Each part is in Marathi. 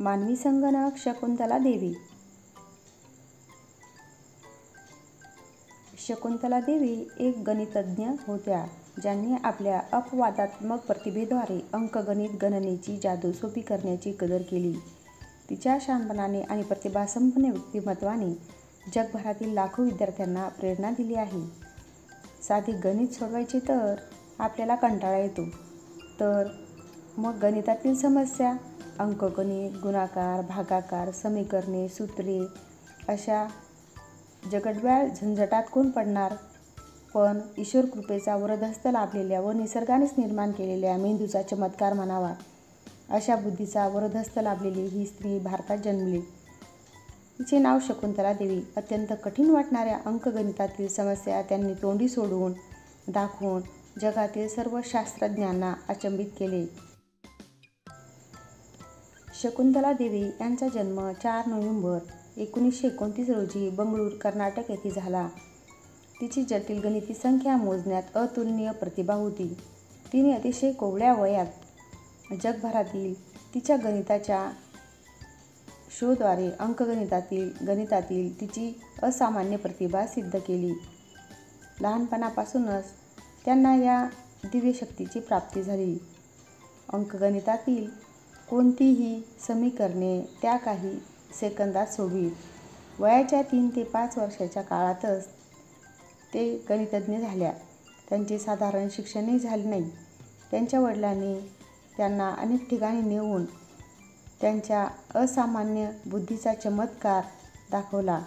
मानवी संगणक शकुंतला देवी. शकुंतला देवी एक गणितज्ञ होत्या ज्यांनी आपल्या अपवादात्मक प्रतिभेद्वारे अंकगणित गणनेची जादू सोपी करण्याची कदर केली. तिच्या शहाणपणाने आणि प्रतिभासंपन्न व्यक्तिमत्वाने जगभरातील लाखो विद्यार्थ्यांना प्रेरणा दिली आहे. साधे गणित सोडवायचे तर आपल्याला कंटाळा येतो, तर मग गणितातील समस्या, अंकगणित, गुणाकार, भागाकार, समीकरणे, सूत्रे अशा जगड्याळ झंझटात कोण पडणार? पण ईश्वर कृपेचा वरदहस्त लाभलेल्या व निसर्गानेच निर्माण केलेल्या मेंदूचा चमत्कार म्हणावा अशा बुद्धीचा वरदहस्त लाभलेली ही स्त्री भारतात जन्मली. तिचे नाव शकुंतला देवी. अत्यंत कठीण वाटणाऱ्या अंकगणितातील समस्या त्यांनी तोंडी सोडवून दाखवून जगातील सर्व शास्त्रज्ञांना अचंबित केले. शकुंतला देवी यांचा जन्म 4 नोव्हेंबर 1929 रोजी बंगळूर, कर्नाटक येथे झाला. तिची जटिल गणिती संख्या मोजण्यात अतुलनीय प्रतिभा होती. तिने अतिशय कोवळ्या वयात जगभरातील तिच्या गणिताच्या शोद्वारे गणितातील तिची असामान्य प्रतिभा सिद्ध केली. लहानपणापासूनच त्यांना या दिव्यशक्तीची प्राप्ती झाली. अंकगणितातील कोणतीही समीकरणे त्या काही सेकंदात सोडवीत. वयाच्या 3 ते 5 वर्षाच्या काळातच ते गणितज्ञ झाल्या. त्यांचे साधारण शिक्षणही झाले नाही. त्यांच्या वडिलांनी त्यांना अनेक ठिकाणी नेऊन त्यांच्या असामान्य बुद्धीचा चमत्कार दाखवला.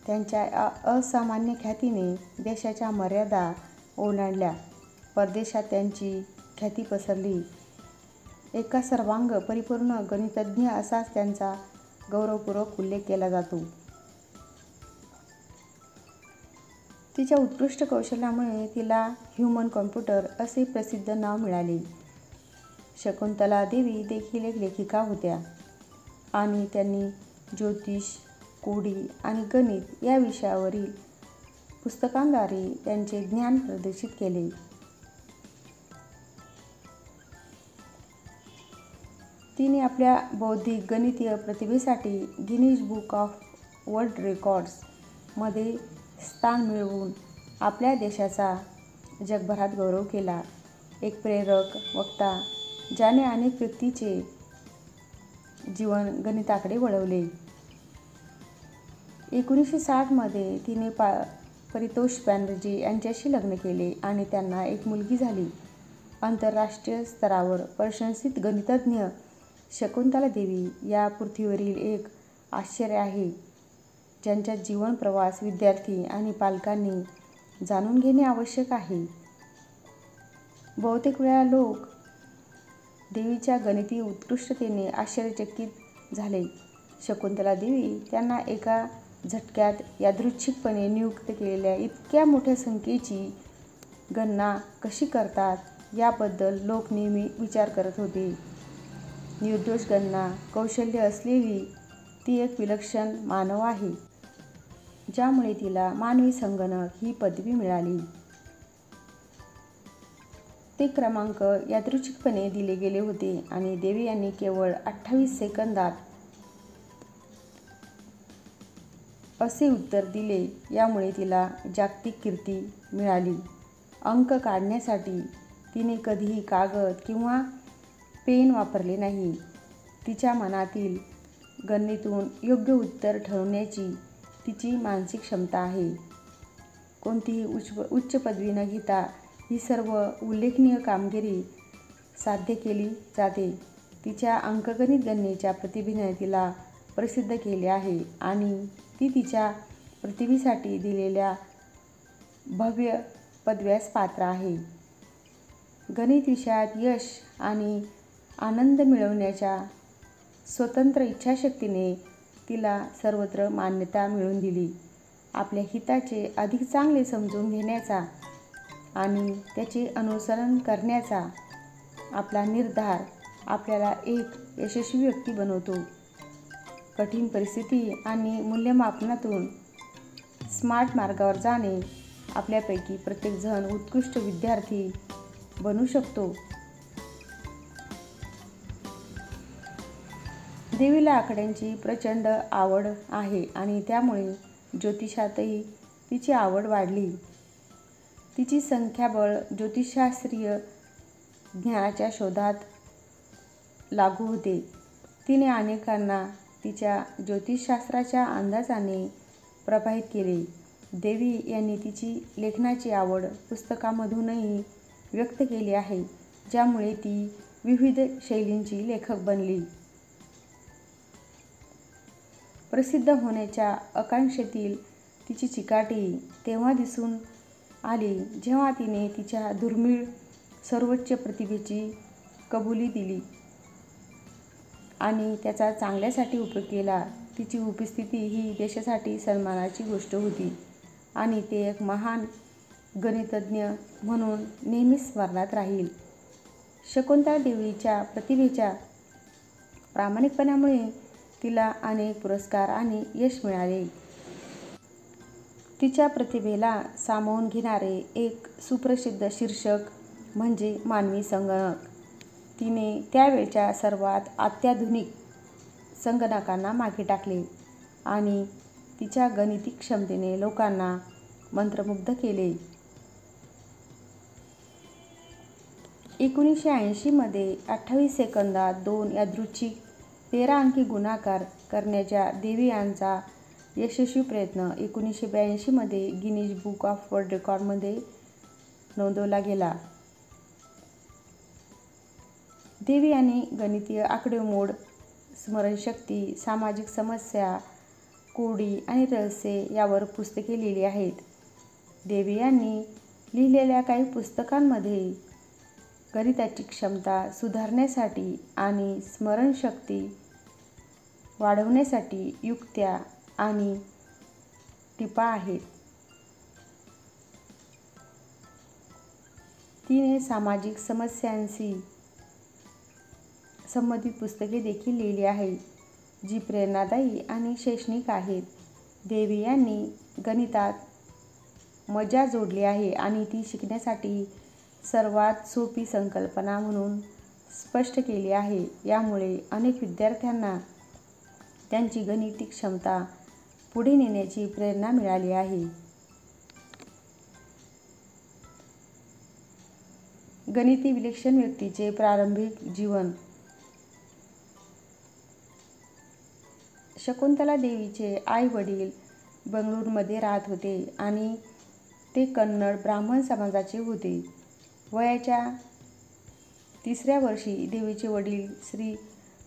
त्यांच्या असामान्य ख्यातीने देशाच्या मर्यादा ओलांडल्या. परदेशात त्यांची ख्याती पसरली. एका सर्वांग परिपूर्ण गणितज्ञ असाच त्यांचा गौरवपूर्वक उल्लेख केला जातो. तिच्या उत्कृष्ट कौशल्यामुळे तिला ह्युमन कॉम्प्युटर असे प्रसिद्ध नाव मिळाले. शकुंतला देवी देखील एक लेखिका होत्या आणि त्यांनी ज्योतिष, कोडी आणि गणित या विषयावरील पुस्तकांद्वारे त्यांचे ज्ञान प्रदर्शित केले. तिने आपल्या बौद्धिक गणितीय प्रतिभेसाठी Guinness book of world records मध्ये स्थान मिळवून आपल्या देशाचा जगभरात गौरव केला. एक प्रेरक वक्ता ज्याने अनेक व्यक्तींचे जीवन गणिताकडे वळवले. 1960 मध्ये तिने परितोष बॅनर्जी यांच्याशी लग्न केले आणि त्यांना एक मुलगी झाली. आंतरराष्ट्रीय स्तरावर प्रशंसित गणितज्ञ शकुंतला देवी या पृथ्वीवरील एक आश्चर्य आहे, ज्यांचा जीवन प्रवास विद्यार्थी आणि पालकांनी जाणून घेणे आवश्यक आहे. बहुतेक वेळा लोक देवीच्या गणिती उत्कृष्टतेने आश्चर्यचकित झाले. शकुंतला देवी त्यांना एका झटक्यात यादृच्छिकपणे नियुक्त केलेल्या इतक्या मोठ्या संख्येची गणना कशी करतात याबद्दल लोक नेहमी विचार करत होते. निर्दोष गणना कौशल्य असलेली ती एक विलक्षण मानव आहे, ज्यामुळे तिला मानवी संगणक ही पदवी मिळाली. ते क्रमांक यादृच्छिकपणे दिले गेले होते आणि देवी यांनी केवळ 28 सेकंदात असे उत्तर दिले, यामुळे तिला जागतिक कीर्ती मिळाली. अंक काढण्यासाठी तिने कधीही कागद किंवा पेन वापरले नाही. तिच्या मनातील गणनेतून योग्य उत्तर ठरवण्याची तिची मानसिक क्षमता आहे. कोणतीही उच्च पदवी न घेता ही सर्व उल्लेखनीय कामगिरी साध्य केली जाते. तिच्या अंकगणित गणनेच्या प्रतिभेने तिला प्रसिद्ध केले आहे आणि ती तिच्या प्रतिभेसाठी दिलेल्या भव्य पदव्यास पात्र आहे. गणित विषयात यश आणि आनंद मिळवण्याच्या स्वतंत्र इच्छाशक्तीने तिला सर्वत्र मान्यता मिळवून दिली. आपल्या हिताचे अधिक चांगले समजून घेण्याचा आणि त्याचे अनुसरण करण्याचा आपला निर्धार आपल्याला एक यशस्वी व्यक्ती बनवतो. कठीण परिस्थिती आणि मूल्यमापनातून स्मार्ट मार्गावर जाणे आपल्यापैकी प्रत्येकजण उत्कृष्ट विद्यार्थी बनू शकतो. देवीला आकड्यांची प्रचंड आवड आहे आणि त्यामुळे ज्योतिषातही तिची आवड वाढली. तिची संख्याबळ ज्योतिषशास्त्रीय ज्ञानाच्या शोधात लागू होते. तिने अनेकांना तिच्या ज्योतिषशास्त्राच्या अंदाजाने प्रभावित केले. देवी यांनी तिची लेखनाची आवड पुस्तकांमधूनही व्यक्त केली आहे, ज्यामुळे ती विविध शैलींची लेखक बनली. प्रसिद्ध होण्याच्या आकांक्षेतील तिची चिकाटी तेव्हा दिसून आली जेव्हा तिने तिच्या दुर्मिळ सर्वोच्च प्रतिभेची कबुली दिली आणि त्याचा चांगल्यासाठी उपयोग केला. तिची उपस्थिती ही देशासाठी सन्मानाची गोष्ट होती आणि ते एक महान गणितज्ञ म्हणून नेहमीच स्मरणात राहील. शकुंतला देवीच्या प्रतिभेच्या प्रामाणिकपणामुळे तिला अनेक पुरस्कार आणि यश मिळाले. तिच्या प्रतिभेला सामावून घेणारे एक सुप्रसिद्ध शीर्षक म्हणजे मानवी संगणक. तिने त्यावेळच्या सर्वात अत्याधुनिक संगणकांना मागे टाकले आणि तिच्या गणिती क्षमतेने लोकांना मंत्रमुग्ध केले. 1980 मध्ये 28 सेकंदात 2 यादृच्छिक 13 अंकी गुणाकार करण्याचा देवी यांचा यशस्वी प्रयत्न 1982 मध्ये गिनीज बुक ऑफ वर्ल्ड रेकॉर्डमध्ये नोंदवला गेला. देवी यांनी गणितीय आकडेमोड, स्मरणशक्ती, सामाजिक समस्या, कोडी आणि रहस्ये यावर पुस्तके लिहिली आहेत. देवी यांनी लिहिलेल्या काही पुस्तकांमध्ये गणिताची क्षमता सुधारण्यासाठी आणि स्मरणशक्ती वाढवण्यासाठी युक्त्या आणि टिपा आहेत. तिने सामाजिक समस्यांशी संबंधित पुस्तके देखील लिहिली आहेत, जी प्रेरणादायी आणि शैक्षणिक आहेत. देवी यांनी गणितात मजा जोडली आहे आणि ती शिकण्यासाठी सर्वात सोपी संकल्पना म्हणून स्पष्ट केली आहे. यामुळे अनेक विद्यार्थ्यांना त्यांची गणिती क्षमता पुढे नेण्याची प्रेरणा मिळाली आहे. गणिती विलक्षण व्यक्तीचे प्रारंभिक जीवन. शकुंतला देवीचे आई-वडील बंगळुरूमध्ये राहत होते आणि ते कन्नड ब्राह्मण समाजाचे होते. वयाच्या 3ऱ्या वर्षी देवीचे वडील श्री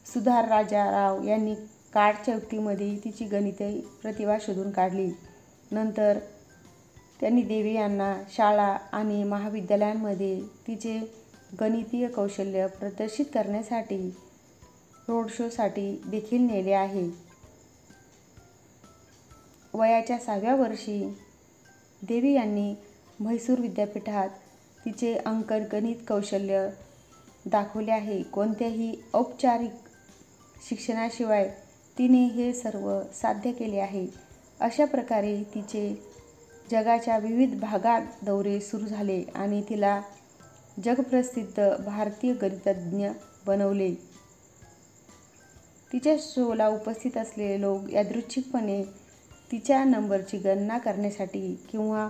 सुधाराजा राव यांनी कार्डच्या युक्तीमध्ये तिची गणिती प्रतिभा शोधून काढली. नंतर त्यांनी देवी यांना शाळा आणि महाविद्यालयांमध्ये तिचे गणितीय कौशल्य प्रदर्शित करण्यासाठी रोड शोसाठी देखील नेले आहे. वयाच्या 6व्या वर्षी देवी यांनी म्हैसूर विद्यापीठात तिचे अंकगणित कौशल्य दाखवले आहे. कोणत्याही औपचारिक शिक्षणाशिवाय तिने हे सर्व साध्य केले आहे. अशा प्रकारे तिचे जगाच्या विविध भागात दौरे सुरू झाले आणि तिला जगप्रसिद्ध भारतीय गणितज्ञ बनवले. तिच्या शोला उपस्थित असलेले लोक यादृच्छिकपणे तिच्या नंबरची गणना करण्यासाठी किंवा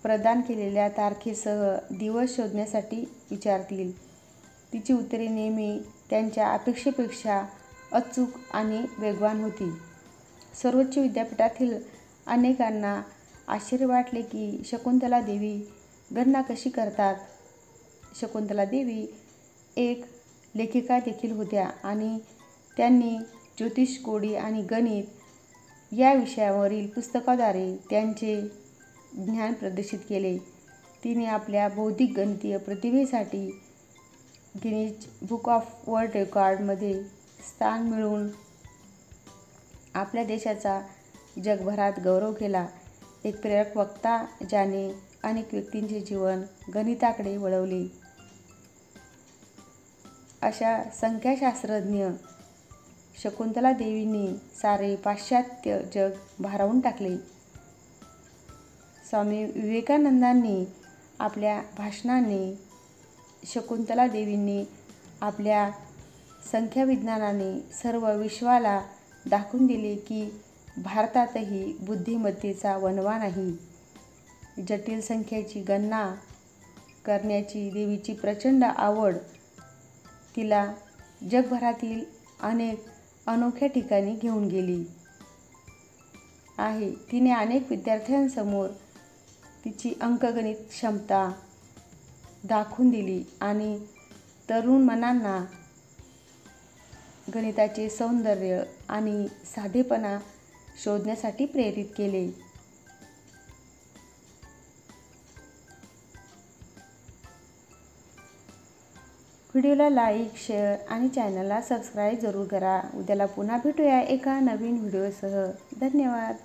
प्रदान केलेल्या तारखेसह दिवस शोधण्यासाठी विचारतील. तिची उत्तरे नेहमी त्यांच्या अपेक्षेपेक्षा अचूक आणि वेगवान होती. सर्वोच्च विद्यापीठातील अनेकांना आश्चर्य वाटले की शकुंतला देवी गणना कशी करतात. शकुंतला देवी एक लेखिका देखील होत्या आणि त्यांनी ज्योतिष, कोडी आणि गणित या विषयावरील पुस्तकांद्वारे त्यांचे ज्ञान प्रदर्शित केले. तिने आपल्या बौद्धिक गणितीय प्रतिभेसाठी गिनीज बुक ऑफ वर्ल्ड रेकॉर्डमध्ये स्थान मिळवून आपल्या देशाचा जगभरात गौरव केला. एक प्रेरक वक्ता ज्याने अनेक व्यक्तींचे जीवन गणिताकडे वळवले. अशा संख्याशास्त्रज्ञ शकुंतला देवींनी सारे पाश्चात्य जग भारावून टाकले. स्वामी विवेकानंदांनी आपल्या भाषणाने शकुंतला देवींनी आपल्या संख्या विज्ञानाने सर्व विश्वाला दाखवून दिले की भारतातही बुद्धिमत्तेचा वणवा नाही. जटिल संख्येची गणना करण्याची देवीची प्रचंड आवड तिला जगभरातील अनेक अनोख्या ठिकाणी घेऊन गेली आहे. तिने अनेक विद्यार्थ्यांसमोर तिची अंकगणित क्षमता दाखवून दिली आणि तरुण मनांना गणिताचे सौंदर्य आणि साधेपणा शोधण्यासाठी प्रेरित केले. व्हिडिओला लाईक, शेअर आणि चॅनलला सबस्क्राईब जरूर करा. उद्याला पुन्हा भेटूया एका नवीन व्हिडिओसह. धन्यवाद.